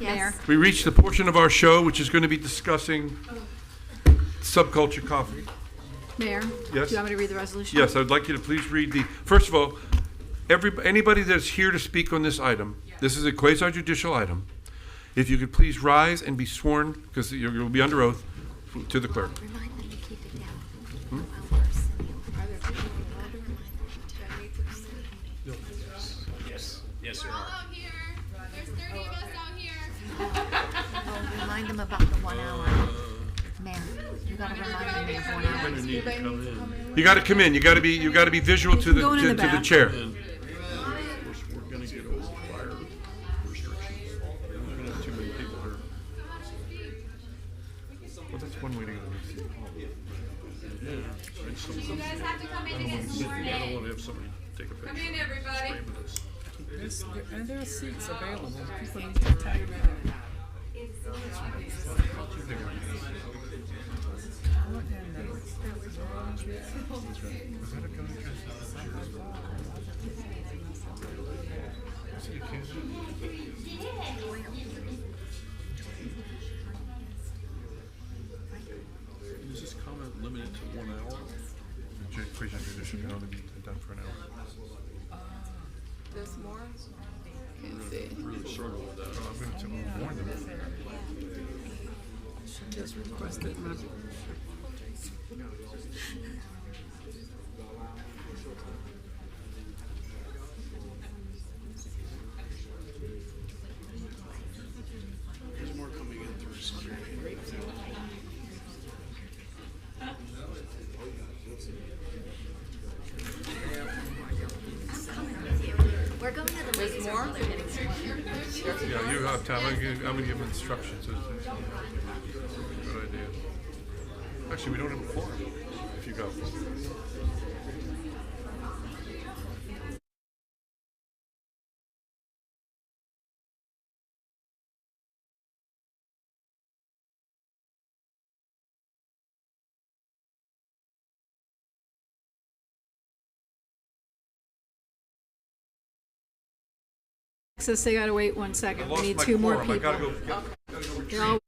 Mayor. We reached the portion of our show which is going to be discussing Subculture Coffee. Mayor? Yes? Do you want me to read the resolution? Yes, I would like you to please read first of all, anybody that's here to speak on this item, this is a quasi-judicial item. If you could please rise and be sworn, because you'll be under oath, to the clerk. Remind them to keep it down. Yes, there All are. out here. There's 30 of us out here. Oh, remind them about the 1 hour. Mayor, you gotta remind them they have 1 hour. Gonna need to come in. You got to come in. You got to be visual to the Going in the to the back. chair. And we're gonna get over fire restrictions. We're not gonna have too many people here. Well, that's one way to go. Yeah. And some, You guys have to come in and get I sworn don't in. wanna have somebody take a picture. Come in, everybody. Scream at us. And there are seats available. People need to tag around. Is this comment limited to 1 hour? Quasi-judicial can only be done for an hour. There's more? Can't see. Really struggle with that. I'm going to warn them. Just requested my. There's more coming in through security. We're going to the ladies' room. They're getting sworn. Yeah, you have time. I'm going to give them instructions. Good idea. Actually, we don't have a forum if you go. Says they gotta wait 1 second. We Lost need my 2 more quorum. I people. gotta go You're all-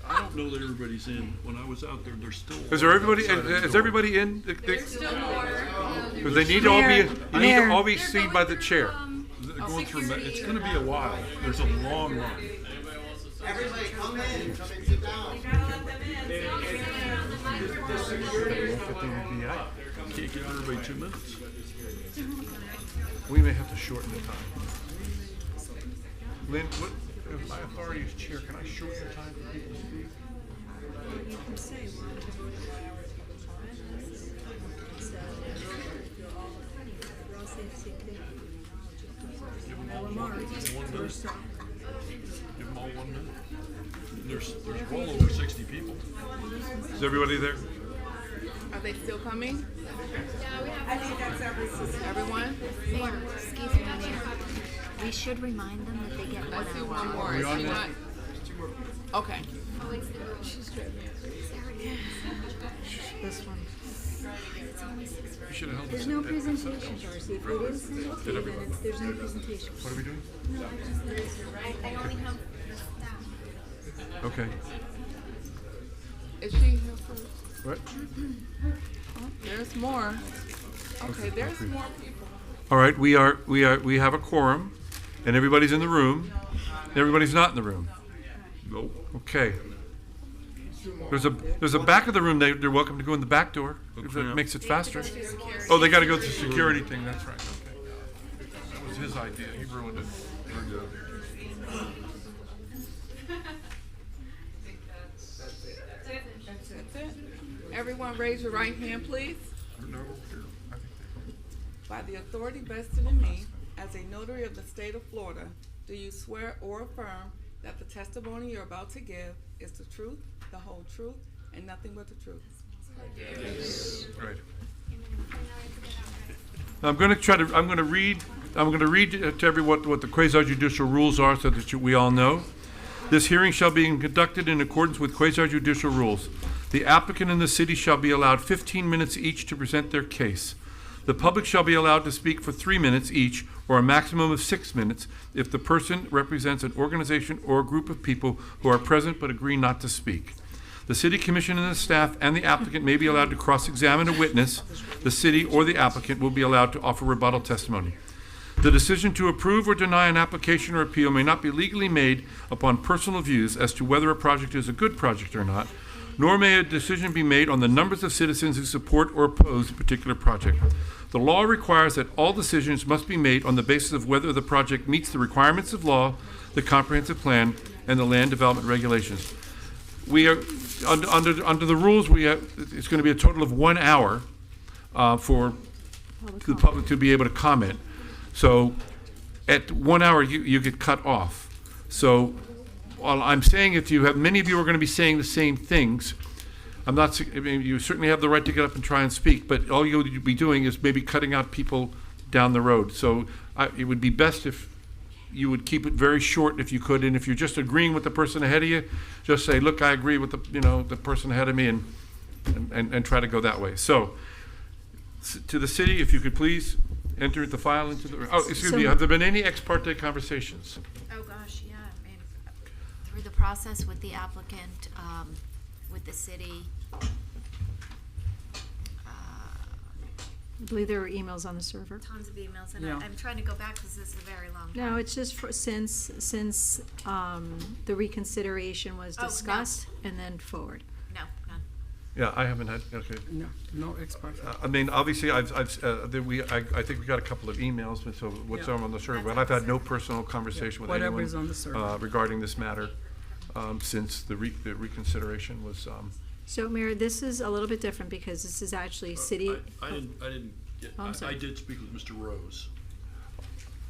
I don't know that everybody's in. When I was out there, there's still. Is there everybody? outside of the Is door. everybody in? There's still more. Because they need to all be. You need Mayor. to all be seen by the chair. They're going through, it's gonna be a while. There's a long run. Everybody come in, come and sit down. Can't get out everybody 2 minutes. We may have to shorten the time. Lynn, what, if my authority is chair, can I shorten the time for people to speak? You can say one to go to 1 hour to go time. So, we're all saying the same thing. Give them all 1 minute. Give them all 1 minute. And there's well over 60 people. Is everybody there? Are they still coming? Yeah, we have. Everyone? Excuse me, Mayor. We should remind them that they get 1 Let's see hour. one more. we on Is she that? not- Okay. This one. You should have held There's this no at- presentation, Darcy. If it is sent out to you, then there's no presentation. What are we doing? I only have the staff. Okay. Is she here for? What? Oh, there's more. Okay, there's more people. All right, we have a quorum, and everybody's in the room, and everybody's not in the room. Nope. Okay. There's a back of the room. They're welcome to go in the back door. If that makes it faster. Oh, they got to go through security thing. That's right. Okay. That was his idea. He ruined it. That's it. Everyone raise your right hand, please. By the authority vested in me as a notary of the state of Florida, do you swear or affirm that the testimony you're about to give is the truth, the whole truth, and nothing but the truth? Right. I'm going to read to everyone what the quasi-judicial rules are so that we all know. This hearing shall be conducted in accordance with quasi-judicial rules. The applicant and the city shall be allowed 15 minutes each to present their case. The public shall be allowed to speak for 3 minutes each, or a maximum of 6 minutes, if the person represents an organization or a group of people who are present but agree not to speak. The city commission and the staff and the applicant may be allowed to cross-examine a witness. The city or the applicant will be allowed to offer rebuttal testimony. The decision to approve or deny an application or appeal may not be legally made upon personal views as to whether a project is a good project or not, nor may a decision be made on the numbers of citizens who support or oppose a particular project. The law requires that all decisions must be made on the basis of whether the project meets the requirements of law, the comprehensive plan, and the land development regulations. We are under the rules. It's going to be a total of 1 hour for the public to be able to comment. So, at 1 hour, you get cut off. So, while I'm saying if you have many of you are going to be saying the same things, I mean, you certainly have the right to get up and try and speak, but all you'll be doing is maybe cutting out people down the road. So it would be best if you would keep it very short if you could, and if you're just agreeing with the person ahead of you, just say, look, I agree with the person ahead of me, and try to go that way. So to the city, if you could please enter the file into the, excuse me, have there been any ex parte conversations? Oh, gosh, yeah. I mean, through the process with the applicant, with the city. I believe there were emails on the server. Tons of emails, and Yeah. I'm trying to go back because this is a very long time. No, it's just since the reconsideration was Oh, no. discussed and then forward. No, none. Yeah, I haven't had, okay. No expert. I mean, obviously, I think we got a couple of emails, so what's on the server, but I've had no personal conversation with anyone Whatever's on the server. regarding this matter since the reconsideration was. So, Mayor, this is a little bit different because this is actually city. I didn't get, Oh, I'm sorry. I did speak with Mr. Rose.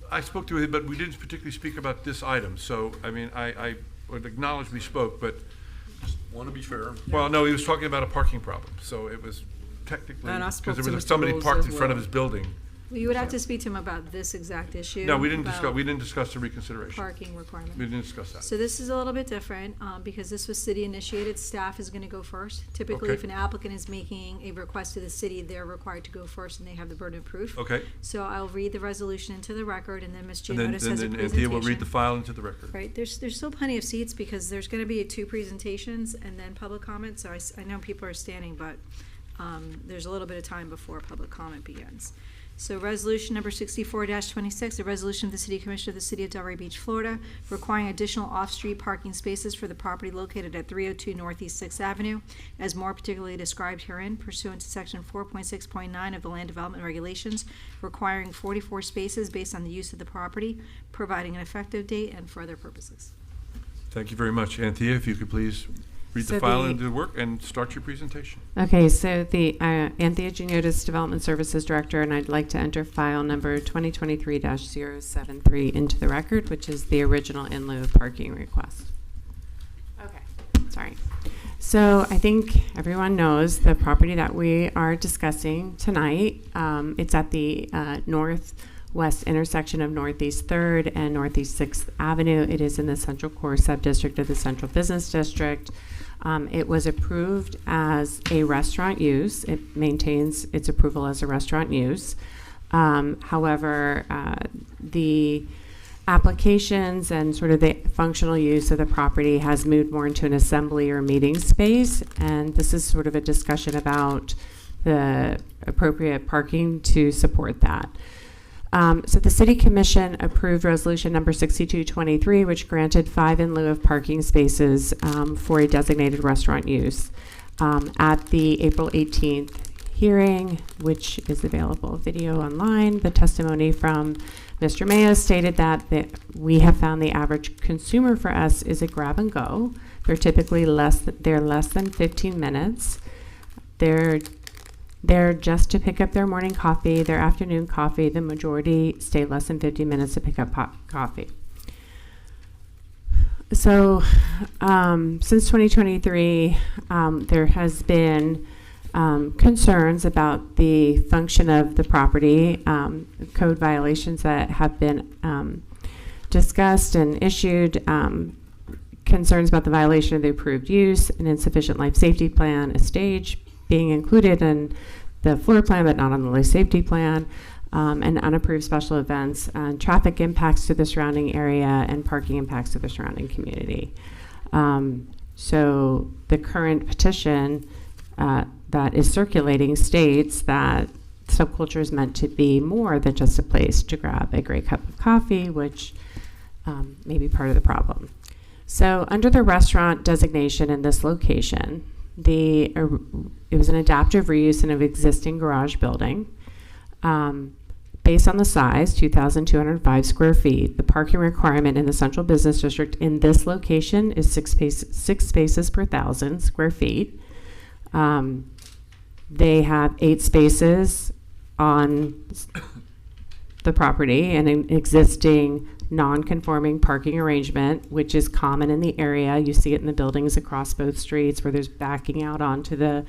I spoke to him, but we didn't particularly speak about this item. So, I mean, I would acknowledge we spoke, but Just want to be fair. well, no, he was talking about a parking problem, so it was technically And I spoke because to there was Mr. somebody Rose parked as in front of well. his building. Well, you would have to speak to him about this exact issue. No, we didn't about discuss the reconsideration. parking requirement. We didn't discuss that. So this is a little bit different, because this was city initiated, staff is gonna go first. Typically, Okay. if an applicant is making a request to the city, they're required to go first and they have the burden of proof. Okay. So I'll read the resolution into the record and then Ms. And then, Giannotis has a Anthea presentation. will read the file into the record. Right, there's still plenty of seats because there's gonna be 2 presentations and then public comment, so I know people are standing, but, there's a little bit of time before public comment begins. So resolution number 64-26, a resolution of the City Commission of the City of Delray Beach, Florida, requiring additional off-street parking spaces for the property located at 302 Northeast 6th Avenue, as more particularly described herein pursuant to section 4.6.9 of the Land Development Regulations, requiring 44 spaces based on the use of the property, providing an effective date and for other purposes. Thank you very much. Anthea, if you could please read the So file the- into the work and start your presentation. Okay, so the Anthea Giannotis, Development Services Director, and I'd like to enter file number 2023-073 into the record, which is the original in lieu of parking request. Okay, sorry. So I think everyone knows the property that we are discussing tonight. It's at the west intersection of Northeast 3rd and Northeast 6th Avenue. It is in the Central Core Subdistrict of the Central Business District. It was approved as a restaurant use. It maintains its approval as a restaurant use. However, the applications and sort of the functional use of the property has moved more into an assembly or meeting space, and this is sort of a discussion about the appropriate parking to support that. So the City Commission approved resolution number 6223, which granted 5 in lieu of parking spaces for a designated restaurant use. At the April 18th hearing, which is available video online, the testimony from Mr. Mayo stated that we have found the average consumer for us is a grab and go. They're typically less than 15 minutes. They're there just to pick up their morning coffee, their afternoon coffee. The majority stay less than 50 minutes to pick up coffee. So since 2023, there has been concerns about the function of the property, code violations that have been discussed and issued, concerns about the violation of the approved use, an insufficient life safety plan, a stage being included in the floor plan but not on the life safety plan, and unapproved special events, traffic impacts to the surrounding area, and parking impacts to the surrounding community. So the current petition that is circulating states that Subculture is meant to be more than just a place to grab a great cup of coffee, which may be part of the problem. So under the restaurant designation in this location, it was an adaptive reuse in an existing garage building. Based on the size, 2,205 square feet, the parking requirement in the Central Business District in this location is six spaces per 1,000 square feet. They have 8 spaces on the property and an existing non-conforming parking arrangement, which is common in the area. You see it in the buildings across both streets where there's backing out onto the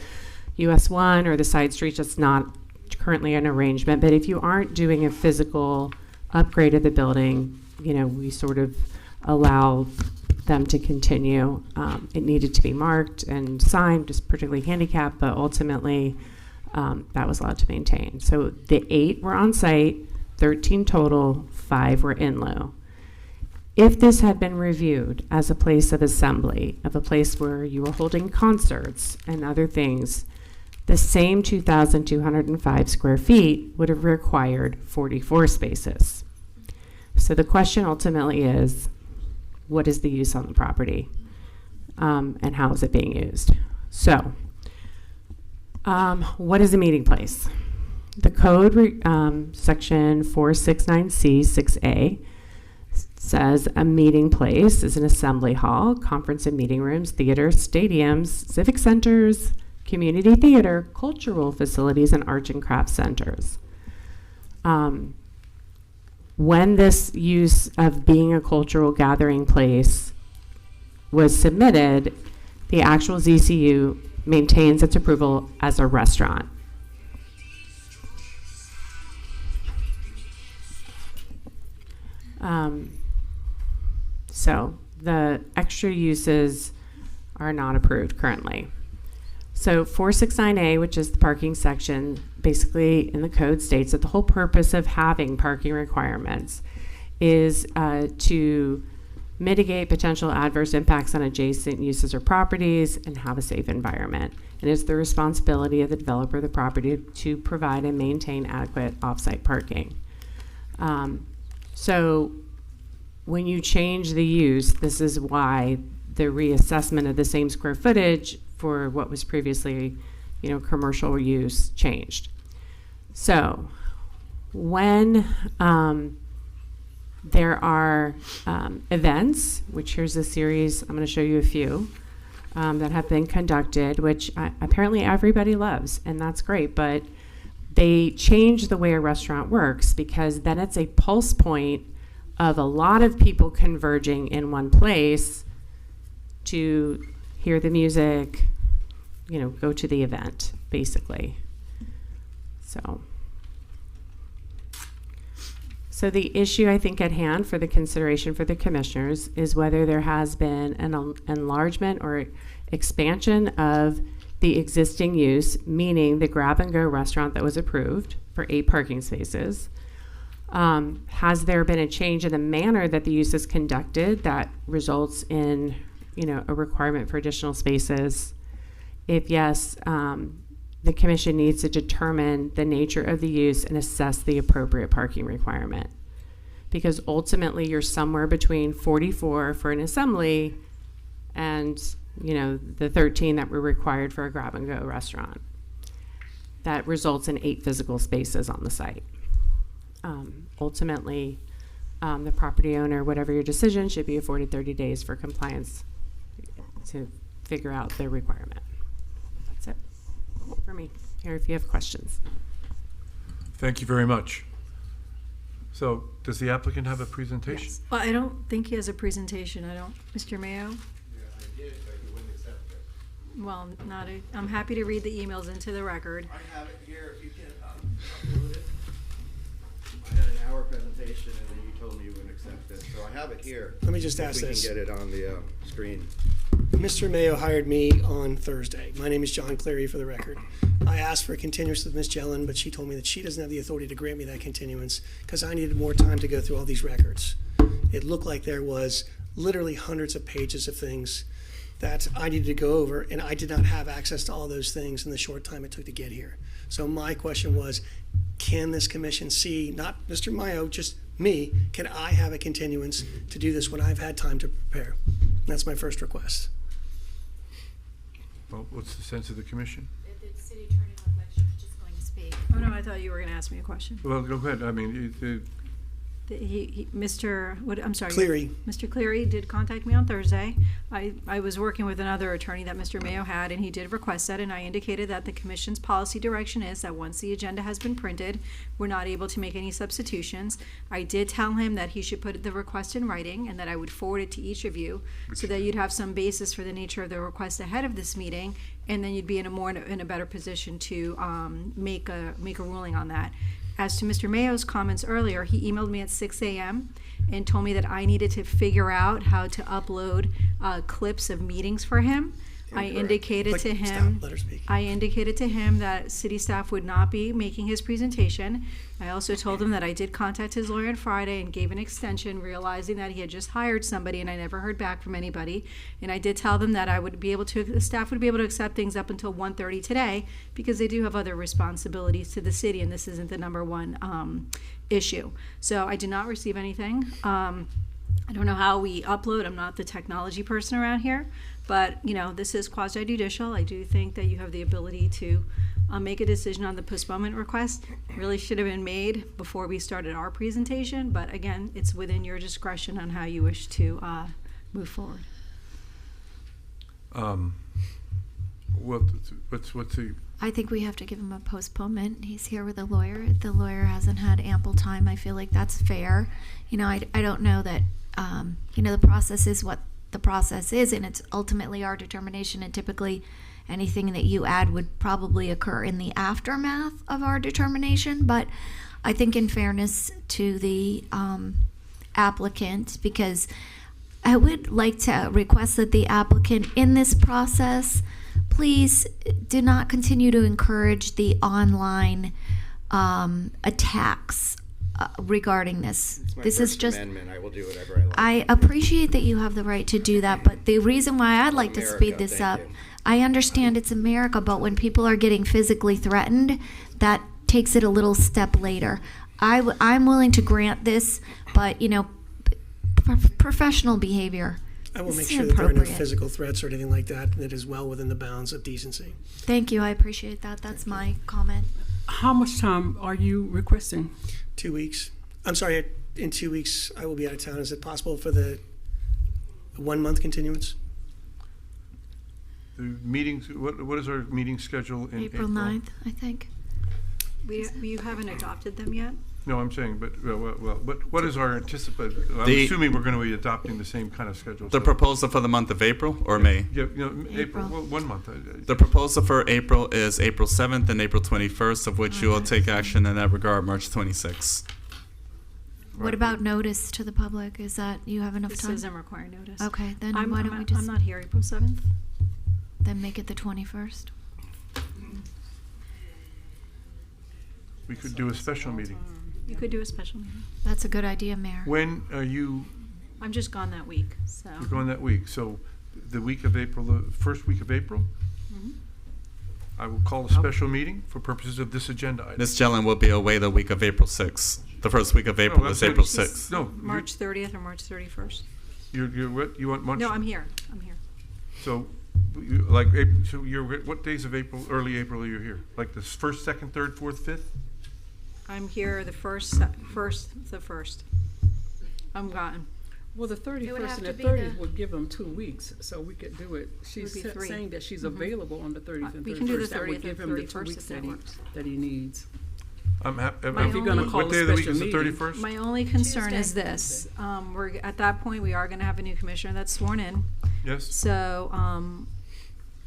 US 1 or the side streets. That's not currently an arrangement, but if you aren't doing a physical upgrade of the building, we sort of allow them to continue. It needed to be marked and signed, just particularly handicapped, but ultimately that was allowed to maintain. So the 8 were on site, 13 total, 5 were in lieu. If this had been reviewed as a place of assembly, of a place where you were holding concerts and other things, the same 2,205 square feet would have required 44 spaces. So the question ultimately is, what is the use on the property? And how is it being used? So, what is a meeting place? The code, section 469C 6A, says a meeting place is an assembly hall, conference and meeting rooms, theaters, stadiums, civic centers, community theater, cultural facilities, and arts and crafts centers. When this use of being a cultural gathering place was submitted, the actual ZCU maintains its approval as a restaurant. So the extra uses are not approved currently. So 469A, which is the parking section, basically in the code states that the whole purpose of having parking requirements is to mitigate potential adverse impacts on adjacent uses or properties and have a safe environment. And it's the responsibility of the developer of the property to provide and maintain adequate off-site parking. So when you change the use, this is why the reassessment of the same square footage for what was previously, commercial use changed. So when there are events, which here's a series, I'm going to show you a few, that have been conducted, which apparently everybody loves, and that's great, but they change the way a restaurant works because then it's a pulse point of a lot of people converging in one place to hear the music, go to the event, basically. So So the issue I think at hand for the consideration for the commissioners is whether there has been an enlargement or expansion of the existing use, meaning the grab-and-go restaurant that was approved for 8 parking spaces. Has there been a change in the manner that the use is conducted that results in, a requirement for additional spaces? If yes, the commission needs to determine the nature of the use and assess the appropriate parking requirement. Because ultimately you're somewhere between 44 for an assembly and, the 13 that were required for a grab-and-go restaurant. That results in 8 physical spaces on the site. Ultimately, the property owner, whatever your decision, should be afforded 30 days for compliance to figure out the requirement. That's it for me. Here, if you have questions. Thank you very much. So, does the applicant have a presentation? Yes. Well, I don't think he has a presentation. Mr. Mayo? Yeah, I did, but you wouldn't accept it. Well, I'm happy to read the emails into the record. I have it here, if you can upload it. I had an hour presentation and then you told me you wouldn't accept it, so I have it here. Let me just ask We this. can get it on the screen. Mr. Mayo hired me on Thursday. My name is John Cleary, for the record. I asked for a continuance with Ms. Jellin, but she told me that she doesn't have the authority to grant me that continuance because I needed more time to go through all these records. It looked like there was literally hundreds of pages of things that I needed to go over, and I did not have access to all those things in the short time it took to get here. So my question was, can this commission see, not Mr. Mayo, just me, can I have a continuance to do this when I've had time to prepare? That's my first request. Well, what's the sense of the commission? The city attorney looked like she was just going to speak. Oh, no, I thought you were going to ask me a question. Well, go ahead. I mean, I'm sorry. Cleary. Mr. Cleary did contact me on Thursday. I was working with another attorney that Mr. Mayo had, and he did request that, and I indicated that the commission's policy direction is that once the agenda has been printed, we're not able to make any substitutions. I did tell him that he should put the request in writing and that I would forward it to each of you so that you'd have some basis for the nature of the request ahead of this meeting, and then you'd be in a better position to make a ruling on that. As to Mr. Mayo's comments earlier, he emailed me at 6 a.m. and told me that I needed to figure out how to upload clips of meetings for him. I indicated to him. Stop, let her speak. I indicated to him that city staff would not be making his presentation. I also told him that I did contact his lawyer on Friday and gave an extension, realizing that he had just hired somebody and I never heard back from anybody. And I did tell them that the staff would be able to accept things up until 1:30 today because they do have other responsibilities to the city, and this isn't the number one issue. So I did not receive anything. I don't know how we upload. I'm not the technology person around here, but this is quasi-judicial. I do think that you have the ability to make a decision on the postponement request. Really should have been made before we started our presentation, but again, it's within your discretion on how you wish to move forward. What's the? I think we have to give him a postponement. He's here with a lawyer. The lawyer hasn't had ample time. I feel like that's fair. I don't know that, the process is what the process is, and it's ultimately our determination, and typically anything that you add would probably occur in the aftermath of our determination. But I think in fairness to the applicant, because I would like to request that the applicant in this process please do not continue to encourage the online attacks regarding this. It's my This First is just. Amendment. I will do whatever I like. I appreciate that you have the right to do that, but the reason why I'd like to America, speed this thank up, you. I understand it's America, but when people are getting physically threatened, that takes it a little step later. I'm willing to grant this, but professional behavior. I will make is sure that there are no inappropriate. physical threats or anything like that, and it is well within the bounds of decency. Thank you, I appreciate that. That's my comment. How much time are you requesting? 2 weeks. I'm sorry, in 2 weeks I will be out of town. Is it possible for the 1 month continuance? The meetings, what is our meeting schedule in April? April 9th, I think. You haven't adopted them yet? No, I'm saying, but what is our anticipated? I'm assuming we're going to be adopting the same kind of schedule. The proposal for the month of April or May? Yeah, April. Well, 1 month. The proposal for April is April 7th and April 21st, of which you will take action in that regard March 26th. What about notice to the public? Is that, you have enough This time? doesn't require notice. Okay, then I'm, why I'm don't we not- just, I'm not here April 7th. then make it the 21st? We could do a special meeting. You could do a special meeting. That's a good idea, Mayor. When are you, I'm just gone that week, so. you're going that week, so the week of April, the first week of April? Mhm. I will call a special meeting for purposes of this agenda item. Ms. Jelen will be away the week of April 6th. The first week of April that's is it. April 6th. No, March 30th or March 31st. you're what, you want March? No, I'm here. I'm here. So, you, like, so you're, what days of April, early April are you here? Like the first, second, third, fourth, fifth? I'm here the first. I'm gone. Well, the would 31st have and to the be 30th the- would give them 2 weeks, so we could do it. She's be 3. saying that she's Mhm. available on the 30th and 31st. We can do the That would 30th give and him the 2 31st weeks if that works. that he needs. I'm happy. My If you're gonna only- call What a day of the week special is the meeting. 31st? My only concern is Tuesday. this. We're, at that point, we are gonna have a new commissioner that's sworn in. Yes? So,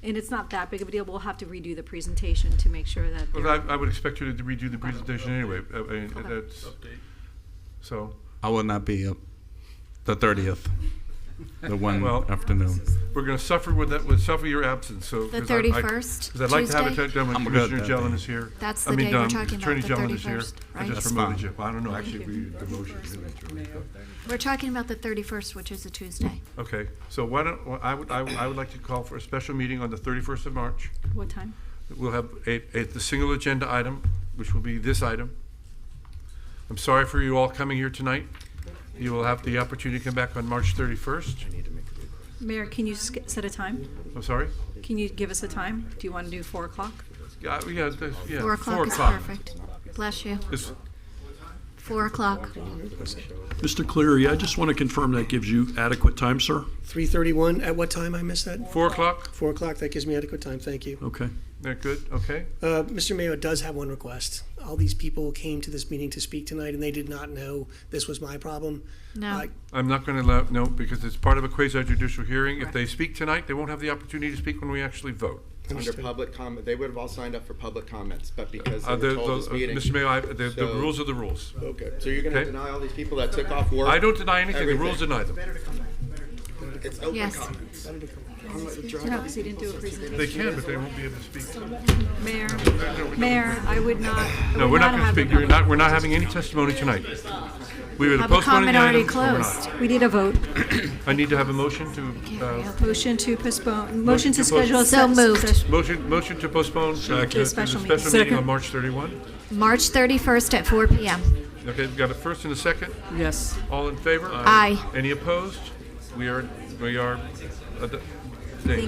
and it's not that big of a deal. We'll have to redo the presentation to make sure that. Well, they're- I would expect you to redo the presentation anyway. That's, Update. so, I will not be the 30th, the one Well- afternoon. we're gonna suffer with that, we'll suffer your absence, so. The 'cause I- 31st, Because I'd like to have Tuesday? it done when I'm good Commissioner that Jelen day. is here. That's I the mean, day we're talking Attorney about, the Jelen is here. 31st, I right? just That's promoted fine. you. Well, I don't know, actually, Thank you. the motion. We're talking about the 31st, which is a Tuesday. Okay, so why don't, well, I would like to call for a special meeting on the 31st of March. What time? We'll have the single agenda item, which will be this item. I'm sorry for you all coming here tonight. You will have the opportunity to come back on March 31st. Mayor, can you set a time? I'm sorry? Can you give us a time? Do you want to do 4 o'clock? Yeah, 4 o'clock is perfect. Bless you. It's- 4 o'clock. Mr. Cleary, I just want to confirm that gives you adequate time, sir? 3:31, at what time I missed that? 4 o'clock? 4 o'clock, that gives me adequate time, thank you. Okay. That good? Okay. Mr. Mayo does have one request. All these people came to this meeting to speak tonight, and they did not know this was my problem. No. I'm not going to allow, no, because it's part of a quasi judicial hearing. If Correct. they speak tonight, they won't have the opportunity to speak when we actually vote. Under public comment, they would have all signed up for public comments, but because they The- were told this meeting. Mr. Mayor, the So- rules are the rules. Okay, so you're gonna Okay. deny all these people that took off work? I don't deny anything. The everything. rules deny them. It's open Yes. comments. No, because he didn't do a presentation. They can, but they won't be able to speak. Mayor, I would not. No, we're not going to speak. We're not having any testimony tonight. We would Public postpone the comment already item, but we're not. closed. We need a vote. I need to have a motion to, Motion to postpone, motion to to schedule a So moved. motion to postpone To a special meeting. meeting on March 31. March 31st at 4 p.m. Okay, we've got a first and a second. Yes. All in favor? Aye. Any opposed? We are, Thank